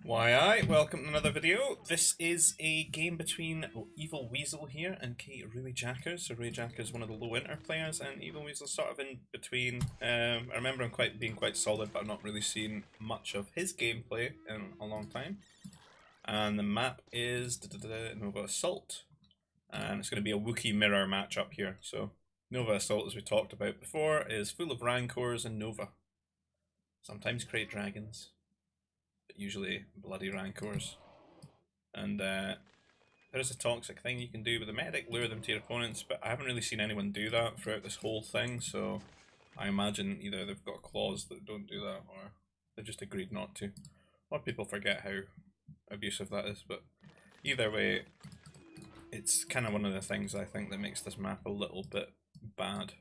Why, welcome to another video. This is a game between Evil Weasel here and Rooi Jackers. So Rooi Jackers is one of the low winter players, and Evil Weasel sort of in between. I remember him being quite solid, but I've not really seen much of his gameplay in a long time. And the map is Nova Assault, and it's going to be a Wookiee mirror matchup here. So Nova Assault, as we talked about before, is full of Rancors and Nova. Sometimes create dragons, but usually bloody Rancors. And there's a toxic thing you can do with the medic, lure them to your opponents, but I haven't really seen anyone do that throughout this whole thing, so I imagine either they've got claws that don't do that, or they just agreed not to. A lot of people forget how abusive that is, but either way, it's kind of one of the things I think that makes this map a little bit bad.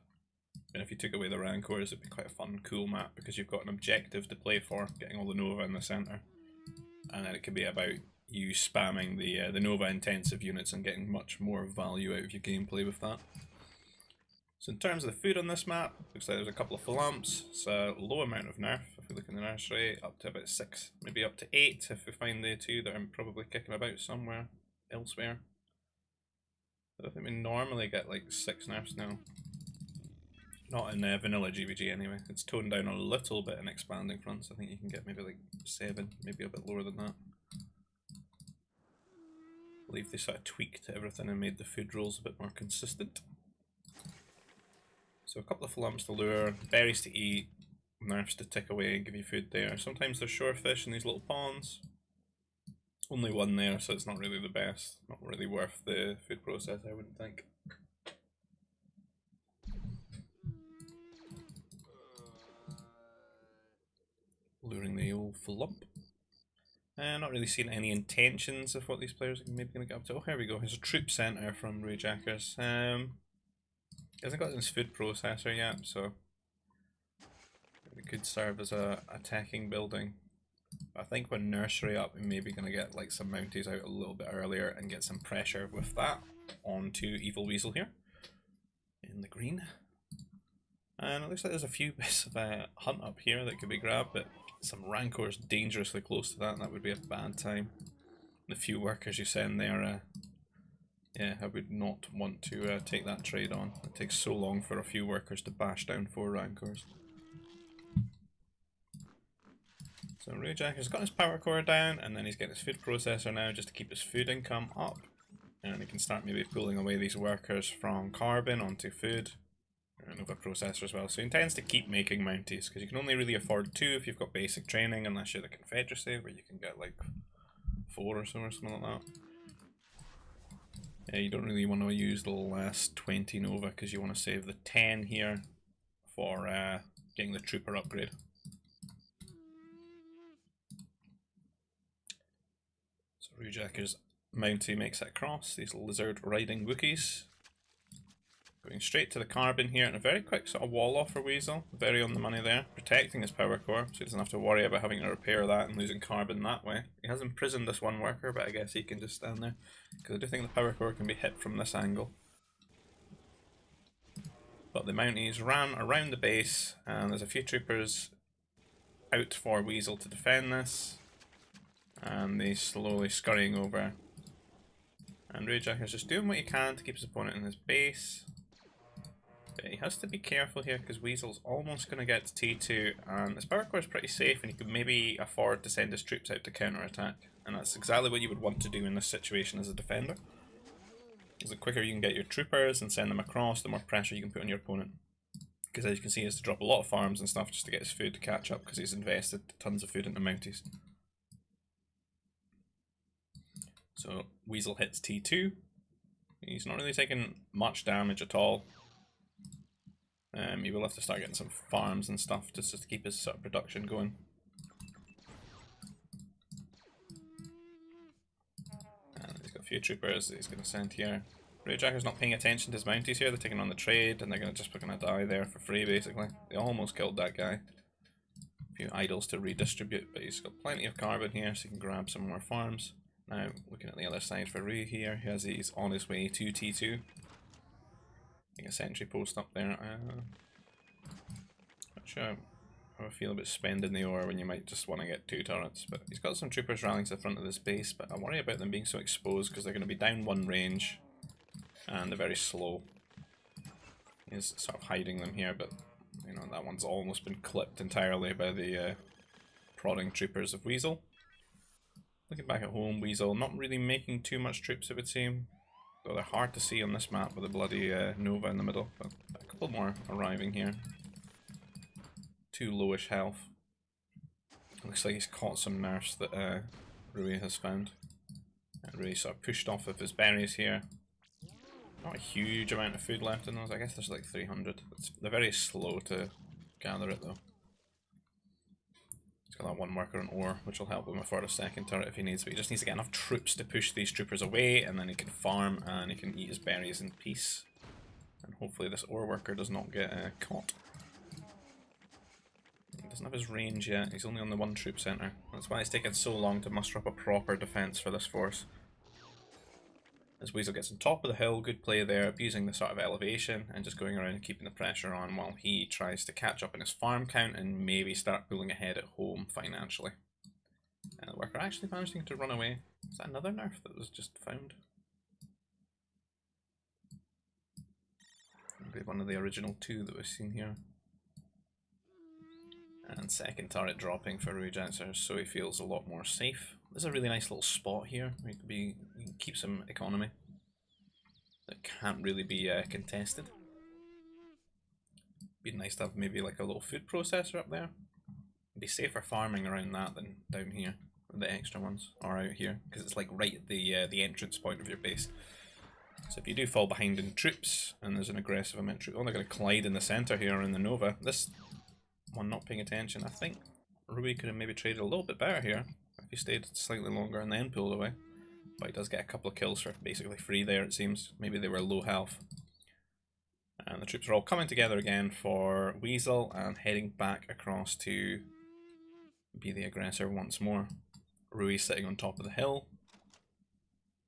And if you took away the Rancors, it'd be quite a fun, cool map, because you've got an objective to play for, getting all the Nova in the centre. And then it could be about you spamming the Nova intensive units and getting much more value out of your gameplay with that. So in terms of the food on this map, looks like there's a couple of flumps. It's a low amount of nerf, if we look in the nursery, up to about 6, maybe up to 8 if we find the 2 that are probably kicking about somewhere elsewhere. I don't think we normally get like 6 nerfs now. Not in vanilla GVG anyway. It's toned down a little bit in expanding fronts. I think you can get maybe like 7, maybe a bit lower than that. I believe they sort of tweaked everything and made the food rolls a bit more consistent. So a couple of flumps to lure, berries to eat, nerfs to tick away and give you food there. Sometimes there's shorefish in these little ponds. Only one there, so it's not really the best. Not really worth the food process, I wouldn't think. Luring the old flump. Not really seeing any intentions of what these players are maybe going to get up to. Oh, here we go. Here's a troop centre from Rooi Jackers. Hasn't got his food processor yet, so it could serve as a attacking building. I think when nursery up, we're maybe going to get like some mounties out a little bit earlier and get some pressure with that onto Evil Weasel here in the green. And it looks like there's a few bits of hunt up here that could be grabbed, but some Rancors dangerously close to that, and that would be a bad time. The few workers you send there, yeah, I would not want to take that trade on. It takes so long for a few workers to bash down 4 Rancors. So Rooi Jacker's got his power core down, and then he's getting his food processor now just to keep his food income up. And he can start maybe pulling away these workers from carbon onto food. And Nova processor as well, so he intends to keep making mounties, because you can only really afford 2 if you've got basic training, unless you're the Confederacy, where you can get like 4 or so or something like that. Yeah, you don't really want to use the last 20 Nova, because you want to save the 10 here for getting the trooper upgrade. So Rooi Jacker's mountie makes that cross, these lizard riding Wookiees. Going straight to the carbon here, and a very quick sort of wall off for Weasel. Very on the money there. Protecting his power core, so he doesn't have to worry about having to repair that and losing carbon that way. He has imprisoned this one worker, but I guess he can just stand there. Because I do think the power core can be hit from this angle. But the Mounties ran around the base, and there's a few troopers out for Weasel to defend this. And they slowly scurrying over. And Rooi Jacker's just doing what he can to keep his opponent in his base. But he has to be careful here, because Weasel's almost going to get to T2, and his power core is pretty safe, and he could maybe afford to send his troops out to counter-attack. And that's exactly what you would want to do in this situation as a defender. Because the quicker you can get your troopers and send them across, the more pressure you can put on your opponent. Because as you can see, he has to drop a lot of farms and stuff just to get his food to catch up, because he's invested tons of food into mounties. So Weasel hits T2. He's not really taking much damage at all. You will have to start getting some farms and stuff just to keep his sort of production going. And he's got a few troopers that he's going to send here. Rooi Jacker's not paying attention to his mounties here, they're taking on the trade, and they're just going to die there for free basically. They almost killed that guy. A few idols to redistribute, but he's got plenty of carbon here so he can grab some more farms. Now, looking at the other side for Rooi here, he's on his way to T2. I think a sentry post up there. Not sure have a feel about spending the ore when you might just want to get 2 turrets. But he's got some troopers rallying to the front of this base, but I worry about them being so exposed because they're going to be down 1 range and they're very slow. He's sort of hiding them here, but you know, that one's almost been clipped entirely by the prodding troopers of Weasel. Looking back at home, Weasel not really making too much troops, it would seem. Though they're hard to see on this map with the bloody Nova in the middle. But a couple more arriving here. 2 lowish health. Looks like he's caught some nerfs that Rooi has found. And Rooi sort of pushed off of his berries here. Not a huge amount of food left in those. I guess there's like 300. They're very slow to gather it though. He's got that 1 worker on ore, which will help him afford a 2nd turret if he needs, but he just needs to get enough troops to push these troopers away, and then he can farm and he can eat his berries in peace. And hopefully this ore worker does not get caught. He doesn't have his range yet, he's only on the 1 troop centre. That's why it's taken so long to muster up a proper defence for this force. As Weasel gets on top of the hill, good play there, abusing the sort of elevation and just going around and keeping the pressure on while he tries to catch up in his farm count and maybe start pulling ahead at home financially. And the worker actually managing to run away. Is that another nerf that was just found? Maybe one of the original 2 that we've seen here. And 2nd turret dropping for Rooi, so he feels a lot more safe. There's a really nice little spot here. We can keep some economy that can't really be contested. Be nice to have maybe like a little food processor up there. Be safer farming around that than down here with the extra ones, or out here, because it's like right at the entrance point of your base. So if you do fall behind in troops and there's an aggressive amount of troops, oh, they're going to collide in the centre here in the Nova. This one not paying attention. I think Rooi could have maybe traded a little bit better here if he stayed slightly longer and then pulled away. But he does get a couple of kills for basically free there, it seems. Maybe they were low health. And the troops are all coming together again for Weasel and heading back across to be the aggressor once more. Rooi sitting on top of the hill.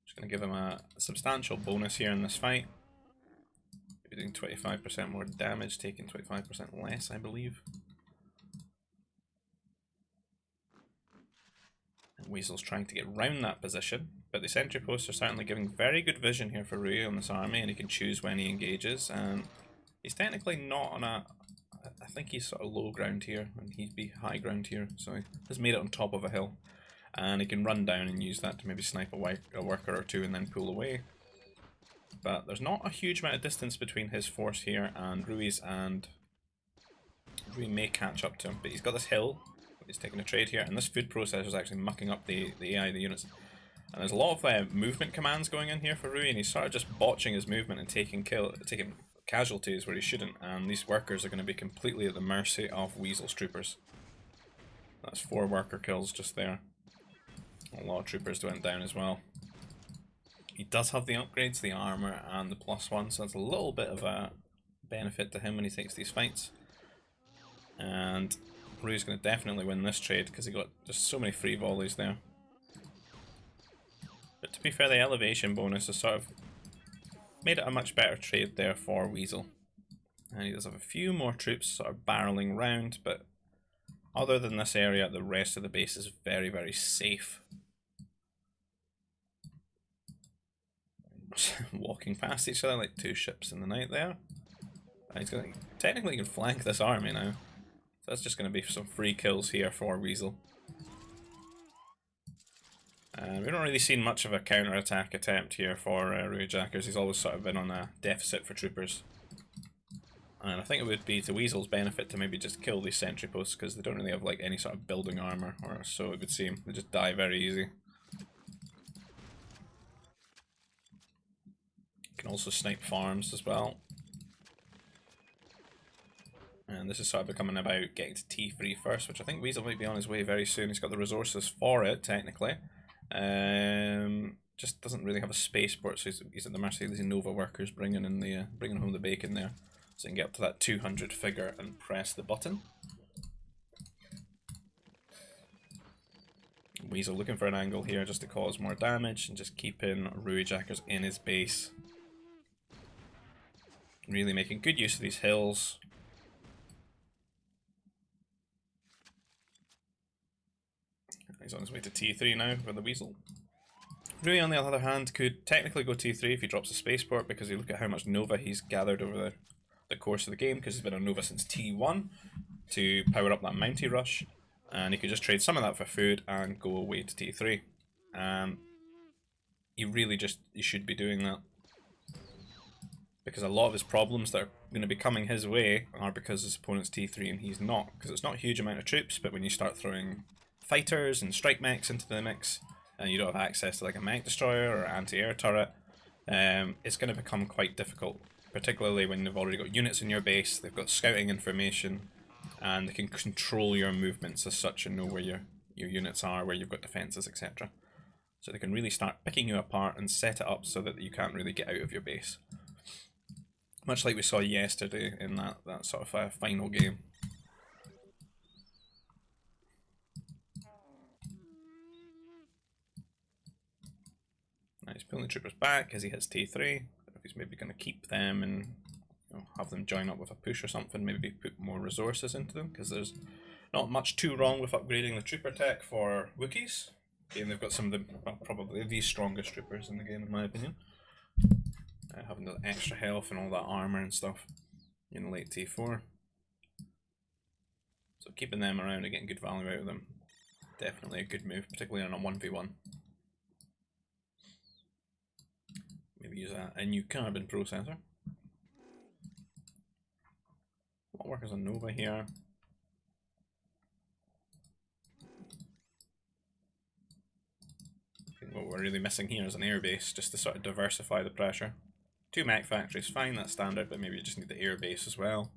Just going to give him a substantial bonus here in this fight. Doing 25% more damage, taking 25% less, I believe. And Weasel's trying to get round that position, but the sentry posts are certainly giving very good vision here for Rooi on this army, and he can choose when he engages. And he's technically not on a... I think he's sort of low ground here, and he'd be high ground here, so he has made it on top of a hill. And he can run down and use that to maybe snipe a worker or 2 and then pull away. But there's not a huge amount of distance between his force here and Rooi's, and Rooi may catch up to him. But he's got this hill, he's taking a trade here, and this food processor is actually mucking up the AI, the units. And there's a lot of movement commands going in here for Rooi, and he's sort of just botching his movement and taking casualties where he shouldn't, and these workers are going to be completely at the mercy of Weasel's troopers. That's 4 worker kills just there. A lot of troopers went down as well. He does have the upgrades, the armor and the +1, so that's a little bit of a benefit to him when he takes these fights. And Rooi's going to definitely win this trade because he got just so many free volleys there. But to be fair, the elevation bonus has sort of made it a much better trade there for Weasel. And he does have a few more troops sort of barreling round, but other than this area, the rest of the base is very, very safe. Walking past each other like 2 ships in the night there. And he's going to technically can flank this army now. So that's just going to be some free kills here for Weasel. We've not really seen much of a counter-attack attempt here for Rooi. He's always sort of been on a deficit for troopers. And I think it would be to Weasel's benefit to maybe just kill these sentry posts, because they don't really have like any sort of building armor, or so it would seem. They just die very easy. Can also snipe farms as well. And this is sort of becoming about getting to T3 first, which I think Weasel might be on his way very soon. He's got the resources for it, technically. Just doesn't really have a spaceport, so he's at the mercy of these Nova workers bringing home the bacon there. So he can get up to that 200 figure and press the button. Weasel looking for an angle here just to cause more damage and just keeping Rooi in his base. Really making good use of these hills. He's on his way to T3 now for the Weasel. Rooi, on the other hand, could technically go T3 if he drops a spaceport, because you look at how much Nova he's gathered over the course of the game, because he's been on Nova since T1 to power up that Mountie Rush, and he could just trade some of that for food and go away to T3. He should be doing that, because a lot of his problems that are going to be coming his way are because his opponent's T3 and he's not, because it's not a huge amount of troops, but when you start throwing fighters and strike mechs into the mix, and you don't have access to like a mech destroyer or anti-air turret, it's going to become quite difficult, particularly when they've already got units in your base, they've got scouting information, and they can control your movements as such and know where your units are, where you've got defences, etc. So they can really start picking you apart and set it up so that you can't really get out of your base. Much like we saw yesterday in that sort of final game. Now he's pulling the troopers back as he hits T3. If he's maybe going to keep them and have them join up with a push or something, maybe put more resources into them, because there's not much too wrong with upgrading the trooper tech for Wookiees. Again, they've got some of the, well, probably the strongest troopers in the game in my opinion. Having the extra health and all that armor and stuff in late T4. So keeping them around and getting good value out of them, definitely a good move, particularly on a 1v1. Maybe use a new carbon processor. A lot of workers on Nova here. I think what we're really missing here is an airbase, just to sort of diversify the pressure. 2 mech factories, fine, that's standard, but maybe you just need the airbase as well.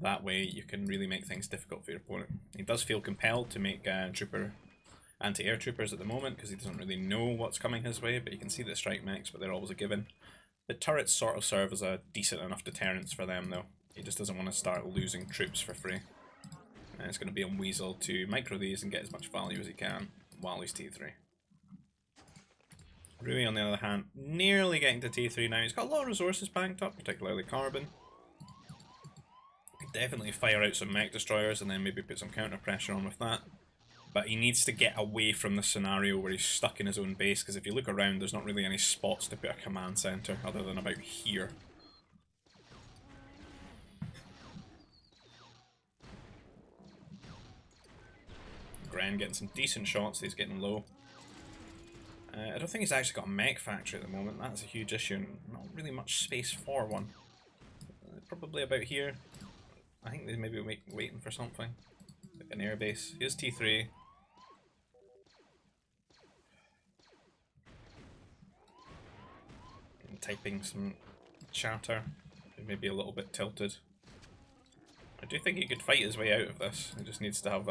That way you can really make things difficult for your opponent. He does feel compelled to make anti-air troopers at the moment, because he doesn't really know what's coming his way, but you can see the strike mechs, but they're always a given. The turrets sort of serve as a decent enough deterrence for them though. He just doesn't want to start losing troops for free. And it's going to be on Weasel to micro these and get as much value as he can while he's T3. Rooi, on the other hand, nearly getting to T3 now. He's got a lot of resources banked up, particularly carbon. Could definitely fire out some mech destroyers and then maybe put some counter pressure on with that. But he needs to get away from the scenario where he's stuck in his own base, because if you look around, there's not really any spots to put a command center other than about here. Gren getting some decent shots, he's getting low. I don't think he's actually got a mech factory at the moment, that's a huge issue, and not really much space for one. Probably about here. I think they may be waiting for something. Like an airbase. Here's T3. And typing some chatter. He may be a little bit tilted. I do think he could fight his way out of this. He just needs to have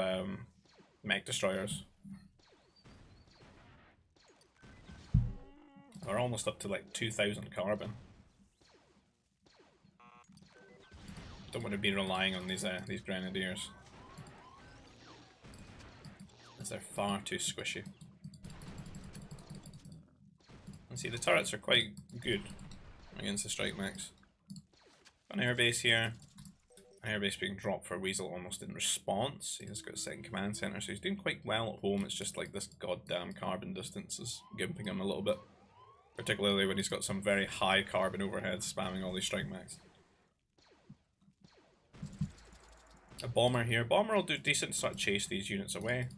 mech destroyers. We're almost up to like 2,000 carbon. Don't want to be relying on these grenadiers, as they're far too squishy. And see, the turrets are quite good against the strike mechs. An airbase here. An airbase being dropped for Weasel almost in response. He's got a second command center, so he's doing quite well at home. It's just like this goddamn carbon distance is gimping him a little bit. Particularly when he's got some very high carbon overheads spamming all these strike mechs. A bomber here. Bomber will do decent to sort of chase these units away.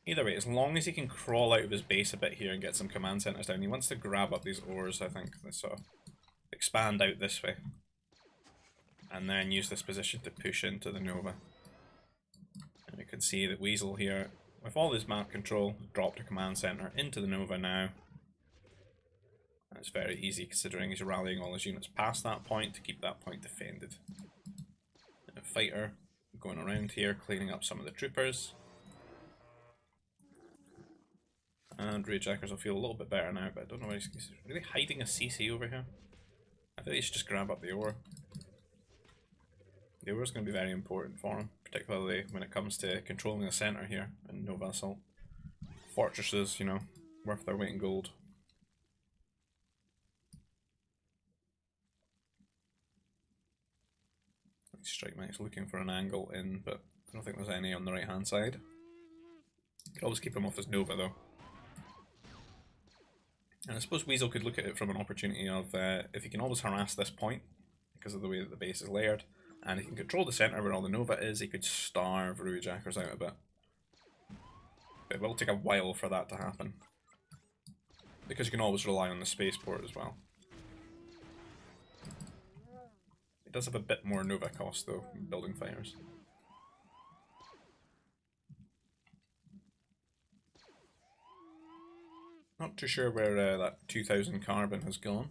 Either way, as long as he can crawl out of his base a bit here and get some command centers down, he wants to grab up these ores, I think. Let's sort of expand out this way. And then use this position to push into the Nova. And you can see that Weasel here, with all his map control, dropped a command center into the Nova now. It's very easy considering he's rallying all his units past that point to keep that point defended. And a fighter going around here, cleaning up some of the troopers. And Rooi Jackers will feel a little bit better now, but I don't know why he's really hiding a CC over here. I think he should just grab up the ore. The ore is going to be very important for him, particularly when it comes to controlling the centre here in Nova Assault. Fortresses, you know, worth their weight in gold. Strike mech's looking for an angle in, but I don't think there's any on the right hand side. Could always keep him off his Nova though. And I suppose Weasel could look at it from an opportunity of if he can always harass this point because of the way that the base is layered, and he can control the centre where all the Nova is, he could starve Rooi Jackers out a bit. But it will take a while for that to happen. Because you can always rely on the spaceport as well. It does have a bit more Nova cost though, building fighters. Not too sure where that 2000 carbon has gone.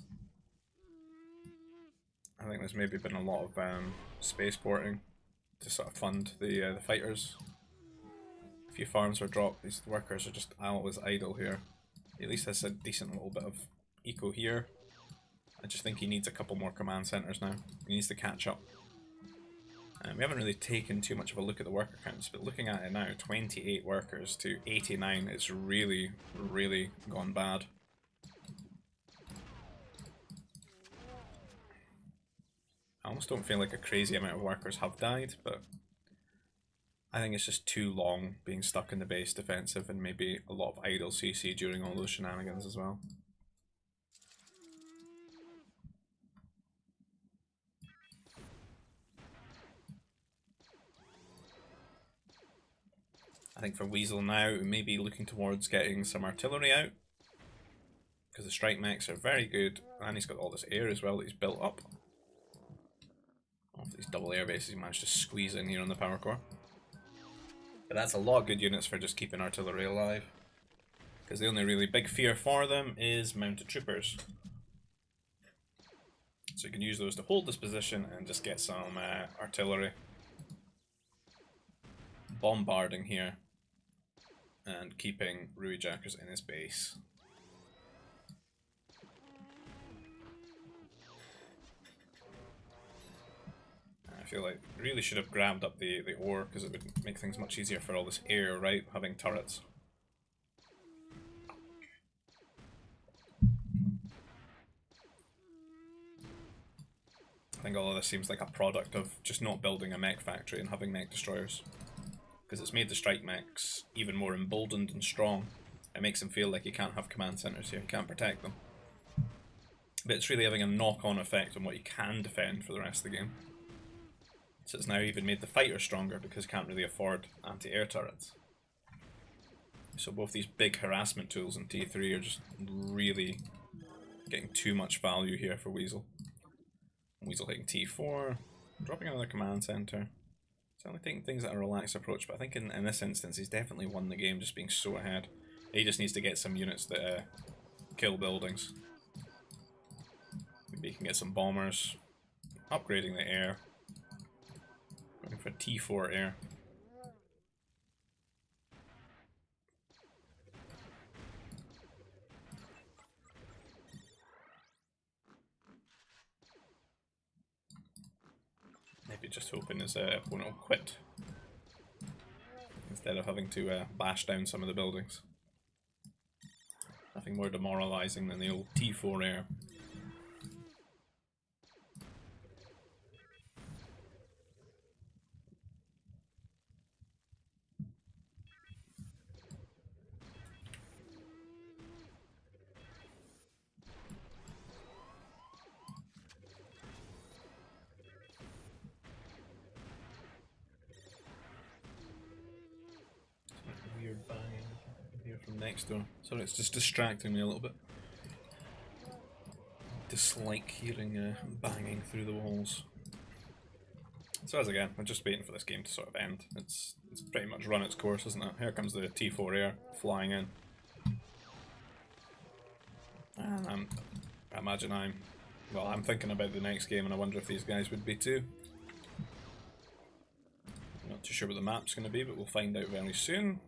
I think there's maybe been a lot of spaceporting to sort of fund the fighters. A few farms were dropped, these workers are just always idle here. He at least has a decent little bit of eco here. I just think he needs a couple more command centres now. He needs to catch up. We haven't really taken too much of a look at the worker counts, but looking at it now, 28 workers to 89 is really, really gone bad. I almost don't feel like a crazy amount of workers have died, but I think it's just too long being stuck in the base defensive and maybe a lot of idle CC during all those shenanigans as well. I think for Weasel now, we may be looking towards getting some artillery out, because the strike mechs are very good, and he's got all this air as well that he's built up. Off these double air bases he managed to squeeze in here on the power core. But that's a lot of good units for just keeping artillery alive, because the only really big fear for them is mounted troopers. So you can use those to hold this position and just get some artillery bombarding here and keeping Rooi Jackers in his base. I feel like really should have grabbed up the ore, because it would make things much easier for all this air, right? Having turrets. I think all of this seems like a product of just not building a mech factory and having mech destroyers. Because it's made the strike mechs even more emboldened and strong. It makes them feel like you can't have command centres here, you can't protect them. But it's really having a knock-on effect on what you can defend for the rest of the game. So it's now even made the fighters stronger because you can't really afford anti-air turrets. So both these big harassment tools in T3 are just really getting too much value here for Weasel. Weasel taking T4, dropping another command centre. Certainly taking things at a relaxed approach, but I think in this instance he's definitely won the game just being so ahead. He just needs to get some units that kill buildings. Maybe he can get some bombers, upgrading the air, going for T4 air. Maybe just hoping his opponent will quit instead of having to bash down some of the buildings. Nothing more demoralising than the old T4 air. Weird banging here from next door. Sorry, it's just distracting me a little bit. Dislike hearing banging through the walls. So as again, I'm just waiting for this game to sort of end. It's pretty much run its course, isn't it? Here comes the T4 air flying in. And I imagine I'm thinking about the next game, and I wonder if these guys would be too. I'm not too sure what the map's going to be, but we'll find out very soon.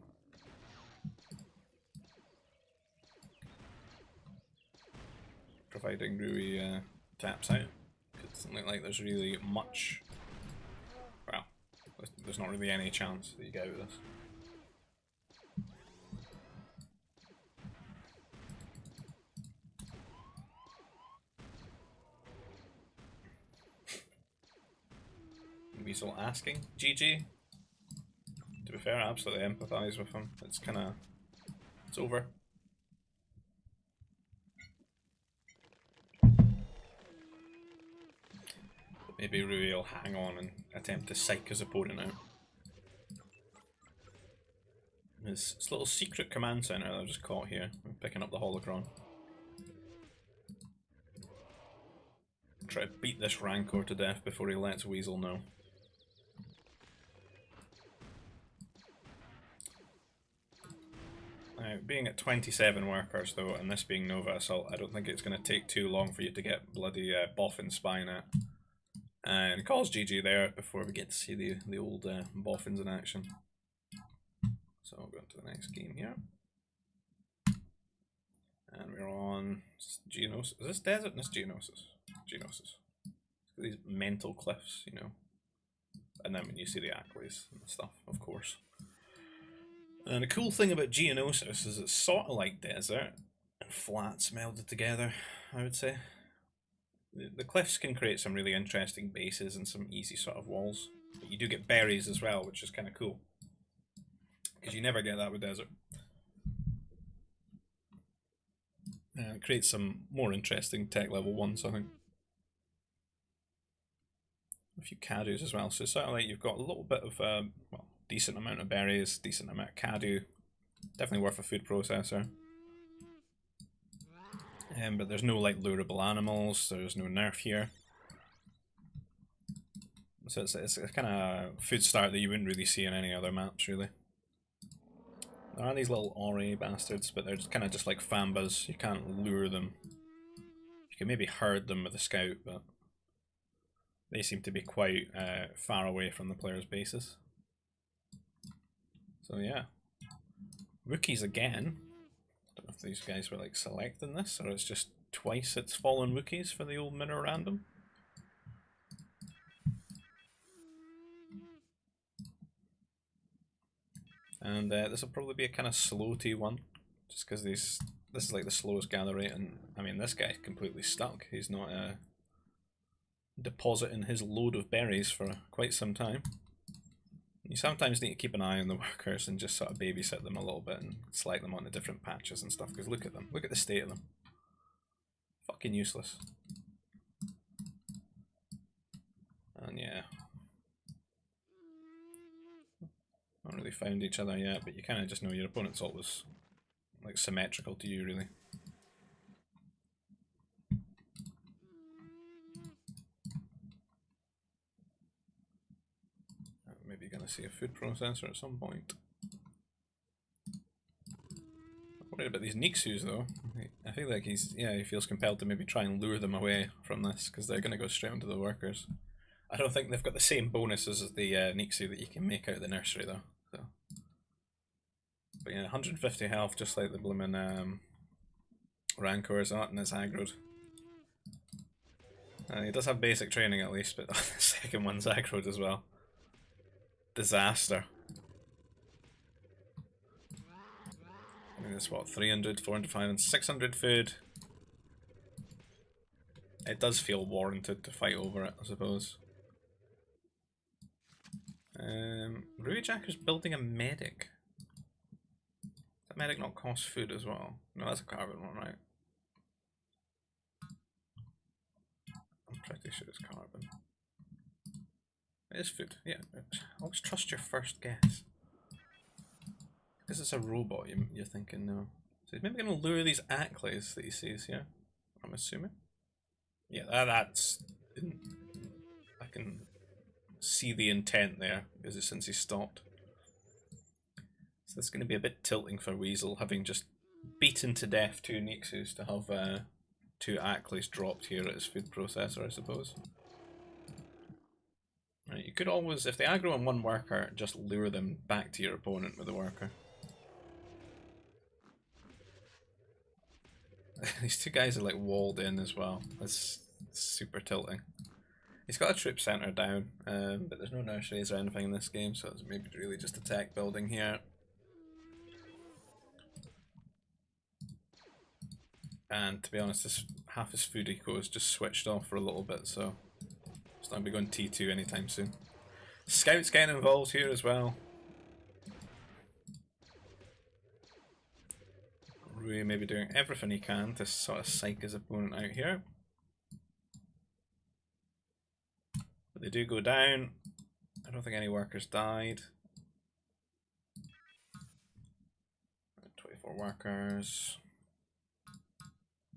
Providing Rooi taps out. It doesn't look like there's really much. Well, there's not really any chance that you get out of this. Weasel asking GG. To be fair. I absolutely empathise with him. It's kind of... it's over. Maybe Rooi will hang on and attempt to psych his opponent out. His little secret command center that I've just caught here. I'm picking up the holocron. Try to beat this Rancor to death before he lets Weasel know. Now, being at 27 workers though, and this being Nova Assault, I don't think it's going to take too long for you to get bloody Boffin spying at. And calls GG there before we get to see the old Boffins in action. So we'll go into the next game here. And we're on Geonosis. Is this desert? This Geonosis. Geonosis. These mental cliffs, you know. And then when you see the Acklays and stuff, of course. And the cool thing about Geonosis is it's sort of like desert and flats melded together, I would say. The cliffs can create some really interesting bases and some easy sort of walls. But you do get berries as well, which is kind of cool. Because you never get that with desert. It creates some more interesting tech level ones, I think. A few Cadus as well, so it's sort of like you've got a little bit of, well, decent amount of berries, decent amount of Cadu. Definitely worth a food processor. But there's no like lureable animals, there's no nerf here. So it's a kind of food start that you wouldn't really see in any other maps, really. There are these little Ori bastards, but they're kind of just like Fambas. You can't lure them. You can maybe herd them with a scout, but they seem to be quite far away from the player's bases. So yeah. Rookies again. Don't know if these guys were like selecting this, or it's just twice it's fallen rookies for the old mirror random. And this will probably be a kind of slow T1, just because this is like the slowest gather rate, and I mean this guy's completely stuck. He's not depositing his load of berries for quite some time. You sometimes need to keep an eye on the workers and just sort of babysit them a little bit and select them onto different patches and stuff, because look at them, look at the state of them. Fucking useless. And yeah. Not really found each other yet, but you kind of just know your opponent's always like symmetrical to you, really. Maybe gonna see a food processor at some point. I'm worried about these Nixus though. I feel like he feels compelled to maybe try and lure them away from this, because they're gonna go straight onto the workers. I don't think they've got the same bonuses as the Nixu that you can make out of the nursery though. So. But yeah, 150 health, just like the bloomin' Rancors are, and it's aggroed. He does have basic training at least, but the second one's aggroed as well. Disaster. I mean, it's what, 300, 400, 500, 600 food. It does feel warranted to fight over it, I suppose. Rooi Jacker's building a medic. Does that medic not cost food as well? No, that's a carbon one, right? I'm pretty sure it's carbon. It is food, yeah. Always trust your first guess. Because it's a robot, you're thinking, no. So he's maybe going to lure these Acklays that he sees here, I'm assuming. Yeah, that's... I can see the intent there, because since he stopped. So it's going to be a bit tilting for Weasel, having just beaten to death two Nixus to have two Acklays dropped here at his food processor, I suppose. Right, you could always, if they aggro on one worker, just lure them back to your opponent with a worker. These two guys are like walled in as well. That's super tilting. He's got a troop center down, but there's no nurseries or anything in this game, so it's maybe really just a tech building here. And to be honest, this half his food eco is just switched off for a little bit, so it's not going to be going T2 anytime soon. Scouts getting involved here as well. Rooi maybe doing everything he can to sort of psych his opponent out here. But they do go down. I don't think any workers died. 24 workers.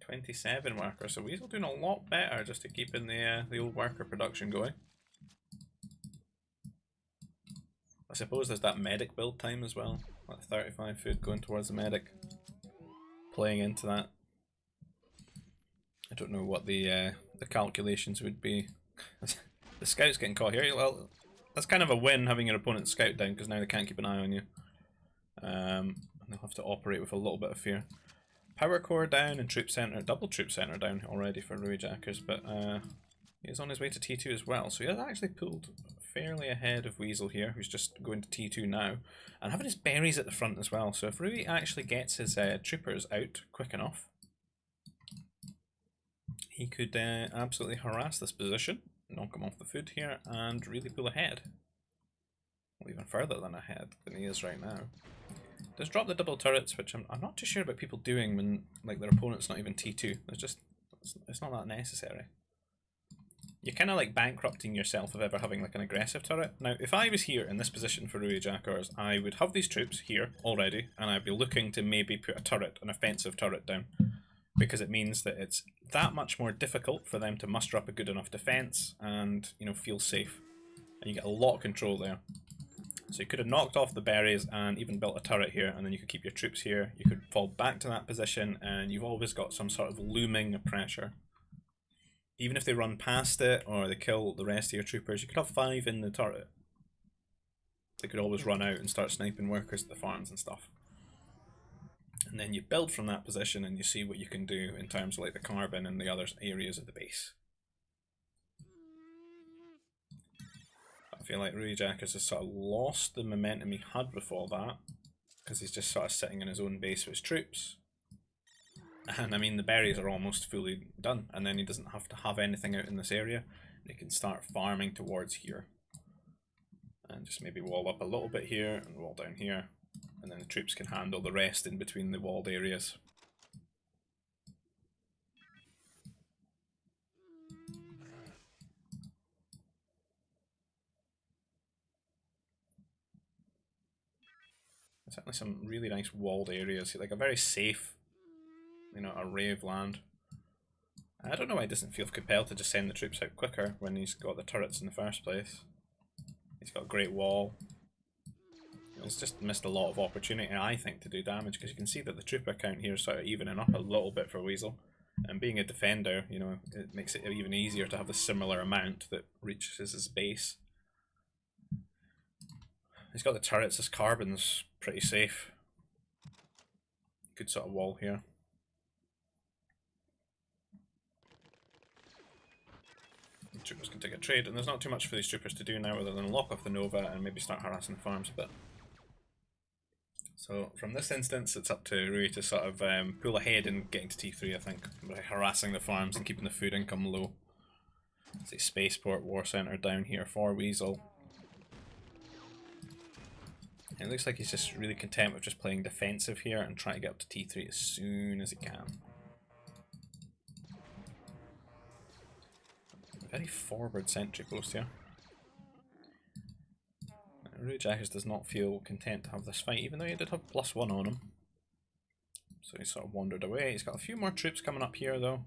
27 workers. So Weasel doing a lot better just to keep in the old worker production going. I suppose there's that medic build time as well. Like 35 food going towards the medic. Playing into that. I don't know what the calculations would be. The scout's getting caught here. Well, that's kind of a win having your opponent's scout down because now they can't keep an eye on you. And they'll have to operate with a little bit of fear. Power core down and troop center, double troop center down already for Rooi Jackers, but he's on his way to T2 as well. So he has actually pulled fairly ahead of Weasel here, who's just going to T2 now, and having his berries at the front as well. So if Rooi actually gets his troopers out quick enough, he could absolutely harass this position, knock him off the foot here, and really pull ahead. Well, even further than ahead than he is right now. Does drop the double turrets, which I'm not too sure about people doing when like their opponent's not even T2. It's not that necessary. You're kind of like bankrupting yourself of ever having like an aggressive turret. Now, if I was here in this position for Rooi Jackers, I would have these troops here already, and I'd be looking to maybe put a turret, an offensive turret down, because it means that it's that much more difficult for them to muster up a good enough defense and, you know, feel safe. And you get a lot of control there. So you could have knocked off the berries and even built a turret here, and then you could keep your troops here. You could fall back to that position, and you've always got some sort of looming pressure. Even if they run past it or they kill the rest of your troopers, you could have 5 in the turret. They could always run out and start sniping workers at the farms and stuff. And then you build from that position and you see what you can do in terms of like the carbon and the other areas of the base. I feel like Rooi Jackers has sort of lost the momentum he had before that, because he's just sort of sitting in his own base with his troops. And I mean, the berries are almost fully done, and then he doesn't have to have anything out in this area. He can start farming towards here. And just maybe wall up a little bit here and wall down here. And then the troops can handle the rest in between the walled areas. Certainly some really nice walled areas, like a very safe, you know, array of land. I don't know why he doesn't feel compelled to just send the troops out quicker when he's got the turrets in the first place. He's got a great wall. He's just missed a lot of opportunity, I think, to do damage, because you can see that the trooper count here is sort of evening up a little bit for Weasel. And being a defender, you know, it makes it even easier to have a similar amount that reaches his base. He's got the turrets, his carbon's pretty safe. Good sort of wall here. The troopers can take a trade, and there's not too much for these troopers to do now other than lock off the Nova and maybe start harassing the farms a bit. So from this instance, it's up to Rooi to sort of pull ahead and getting to T3, I think, by harassing the farms and keeping the food income low. See Spaceport War Center down here for Weasel. It looks like he's just really content with just playing defensive here and trying to get up to T3 as soon as he can. Very forward sentry post here. Rooi Jackers does not feel content to have this fight, even though he did have +1 on him. So he sort of wandered away. He's got a few more troops coming up here though.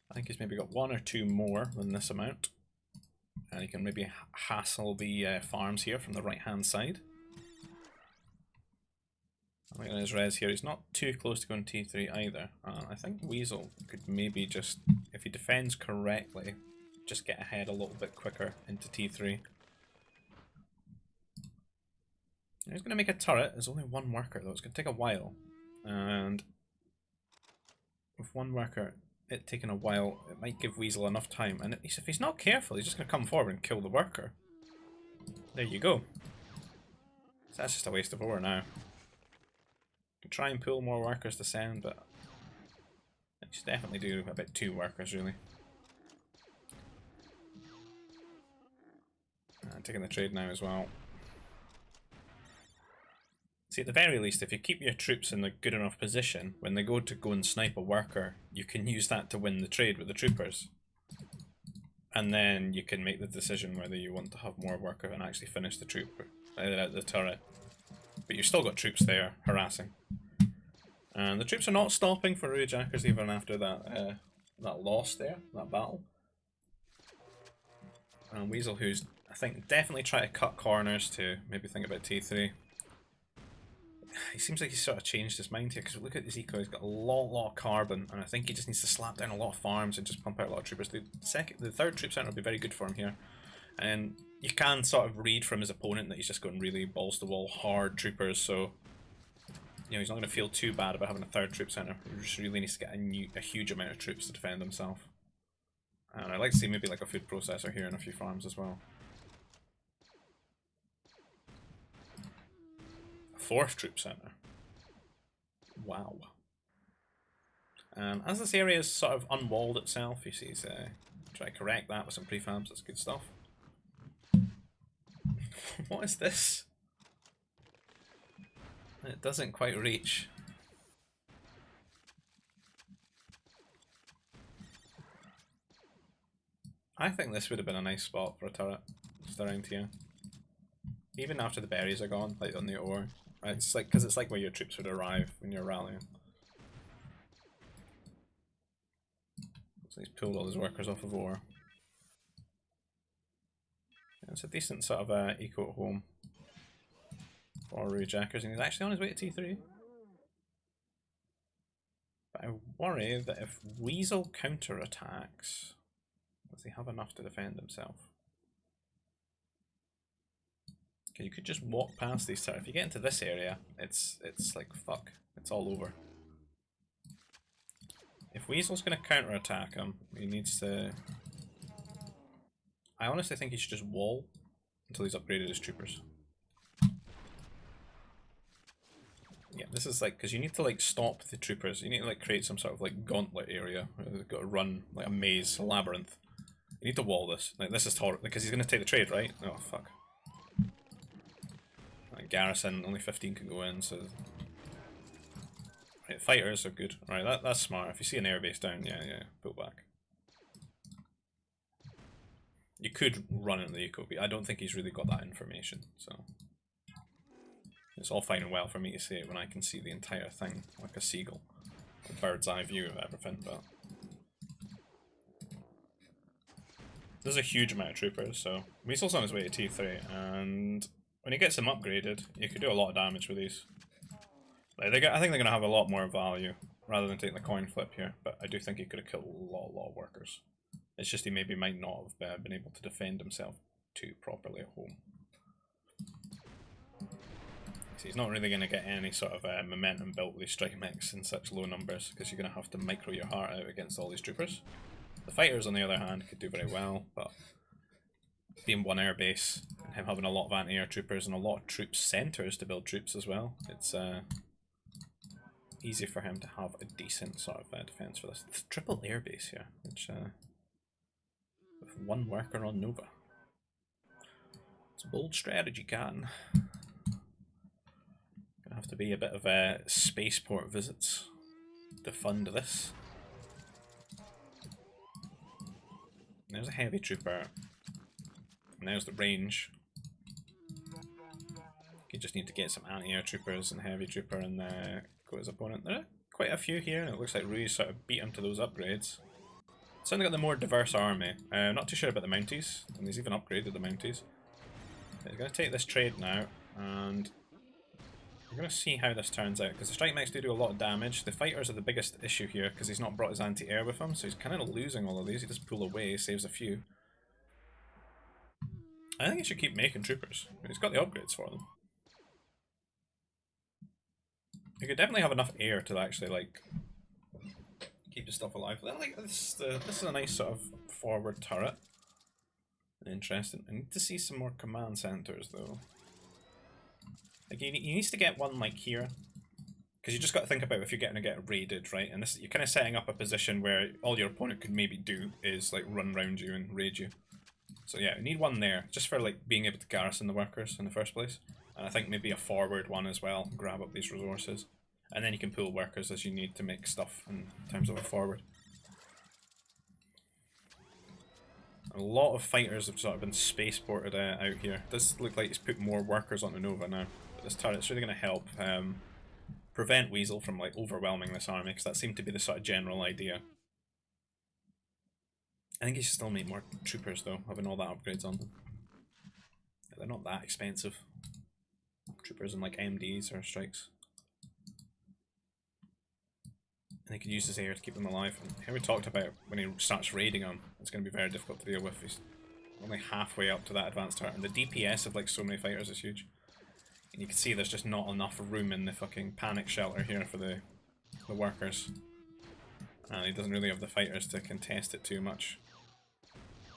I think he's maybe got 1 or 2 more than this amount. And he can maybe hassle the farms here from the right hand side. I think on his res here, he's not too close to going T3 either. I think Weasel could maybe just, if he defends correctly, just get ahead a little bit quicker into T3. He's going to make a turret. There's only 1 worker though. It's going to take a while. And with 1 worker, it taking a while, it might give Weasel enough time. And if he's not careful, he's just going to come forward and kill the worker. There you go. So that's just a waste of ore now. Can try and pull more workers to send, but I should definitely do about 2 workers really. And taking the trade now as well. See, at the very least, if you keep your troops in a good enough position, when they go and snipe a worker, you can use that to win the trade with the troopers. And then you can make the decision whether you want to have more worker and actually finish the the turret. But you've still got troops there harassing. And the troops are not stopping for Rooi Jackers even after that that loss there, that battle. And Weasel, who's, I think, definitely trying to cut corners to maybe think about T3. He seems like he's sort of changed his mind here, because look at his eco, he's got a lot of carbon, and I think he just needs to slap down a lot of farms and just pump out a lot of troopers. The third troop center will be very good for him here. And you can sort of read from his opponent that he's just going really balls to wall hard troopers, so you know, he's not going to feel too bad about having a third troop center. He just really needs to get a huge amount of troops to defend himself. And I'd like to see maybe like a food processor here and a few farms as well. Fourth troop center. Wow. As this area is sort of unwalled itself, you see he's trying to correct that with some prefabs. That's good stuff. What is this? It doesn't quite reach. I think this would have been a nice spot for a turret, just around here. Even after the berries are gone, like on the ore. Right, it's like, because it's like where your troops would arrive when you're rallying. So he's pulled all his workers off of ore. Yeah, it's a decent sort of eco at home for Rooi Jackers, and he's actually on his way to T3. But I worry that if Weasel counterattacks, does he have enough to defend himself? Okay, you could just walk past these turrets. If you get into this area, it's like fuck. It's all over. If Weasel's going to counterattack him, he needs to... I honestly think he should just wall until he's upgraded his troopers. Yeah, this is like, because you need to like stop the troopers. You need to like create some sort of like gauntlet area where they've got to run like a maze, a labyrinth. You need to wall this. Like, this is horrible because he's going to take the trade, right? Oh fuck. Like, garrison, only 15 can go in, so... Right, fighters are good. Right, that's smart. If you see an airbase down, yeah, pull back. You could run into the eco, but I don't think he's really got that information, so... It's all fine and well for me to say it when I can see the entire thing, like a seagull. A bird's eye view of everything, but... There's a huge amount of troopers, so... Weasel's on his way to T3, and... When he gets them upgraded, you could do a lot of damage with these. Like, I think they're going to have a lot more value, rather than taking the coin flip here, but I do think he could have killed a lot of workers. It's just he maybe might not have been able to defend himself too properly at home. So he's not really going to get any sort of momentum built with these strike mechs in such low numbers, because you're going to have to micro your heart out against all these troopers. The fighters, on the other hand, could do very well, but being one air base, and him having a lot of anti-air troopers and a lot of troop centres to build troops as well, it's easy for him to have a decent sort of defence for this. It's triple air base here, which with one worker on Nova. It's a bold strategy, Cotton. Gonna have to be a bit of spaceport visits to fund this. There's a heavy trooper. And there's the range. You just need to get some anti-air troopers and heavy trooper and go his opponent. There are quite a few here, and it looks like Rooi sort of beat him to those upgrades. Certainly got the more diverse army. Not too sure about the Mounties, and he's even upgraded the Mounties. He's going to take this trade now, and we're going to see how this turns out, because the strike mechs do a lot of damage. The fighters are the biggest issue here, because he's not brought his anti-air with him, so he's kind of losing all of these. He just pull away, saves a few. I think he should keep making troopers. I mean, he's got the upgrades for them. You could definitely have enough air to actually like keep the stuff alive. Like this is a nice sort of forward turret. Interesting. I need to see some more command centers though. Like he needs to get one like here, because you just got to think about if you're going to get raided, right? And this you're kind of setting up a position where all your opponent could maybe do is like run round you and raid you. So yeah, you need one there, just for like being able to garrison the workers in the first place. And I think maybe a forward one as well, grab up these resources. And then you can pull workers as you need to make stuff in terms of a forward. A lot of fighters have sort of been spaceported out here. It does look like he's put more workers onto Nova now. But this turret's really going to help prevent Weasel from like overwhelming this army, because that seemed to be the sort of general idea. I think he should still make more troopers though, having all that upgrades on them. They're not that expensive. Troopers and like MDs or strikes. And he could use his air to keep them alive. And here we talked about when he starts raiding them, it's going to be very difficult to deal with. He's only halfway up to that advanced turret, and the DPS of like so many fighters is huge. And you can see there's just not enough room in the fucking panic shelter here for the workers. And he doesn't really have the fighters to contest it too much.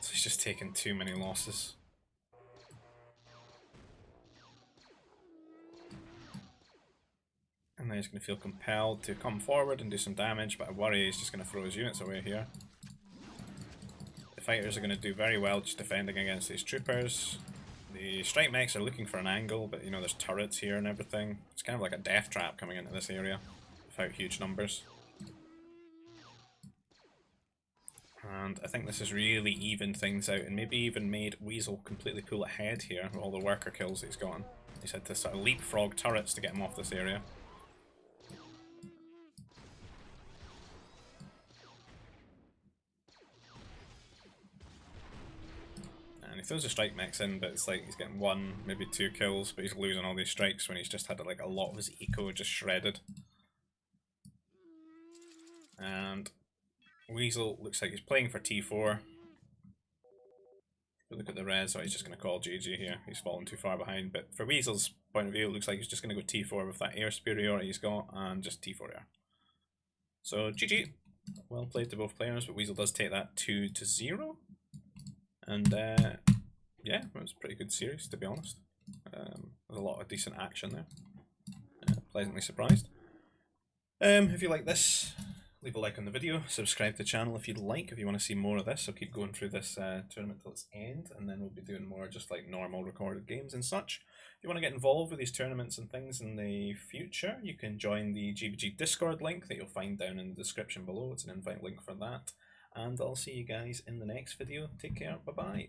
So he's just taking too many losses. And then he's going to feel compelled to come forward and do some damage, but I worry he's just going to throw his units away here. The fighters are going to do very well just defending against these troopers. The strike mechs are looking for an angle, but you know there's turrets here and everything. It's kind of like a death trap coming into this area without huge numbers. And I think this has really evened things out and maybe even made Weasel completely pull ahead here with all the worker kills that he's gotten. He's had to sort of leapfrog turrets to get him off this area. And he throws the strike mechs in, but it's like he's getting 1, maybe 2 kills, but he's losing all these strikes when he's just had like a lot of his eco just shredded. And Weasel looks like he's playing for T4. If you look at the res, he's just going to call GG here. He's fallen too far behind, but for Weasel's point of view, it looks like he's just going to go T4 with that air superiority he's got, and just T4 air. So GG. Well played to both players, but Weasel does take that 2-0. And yeah, it was a pretty good series, to be honest. There's a lot of decent action there. Pleasantly surprised. If you like this, leave a like on the video, subscribe to the channel if you'd like, if you want to see more of this. I'll keep going through this tournament till its end, and then we'll be doing more just like normal recorded games and such. If you want to get involved with these tournaments and things in the future, you can join the GBG Discord link that you'll find down in the description below. It's an invite link for that. And I'll see you guys in the next video. Take care, bye bye.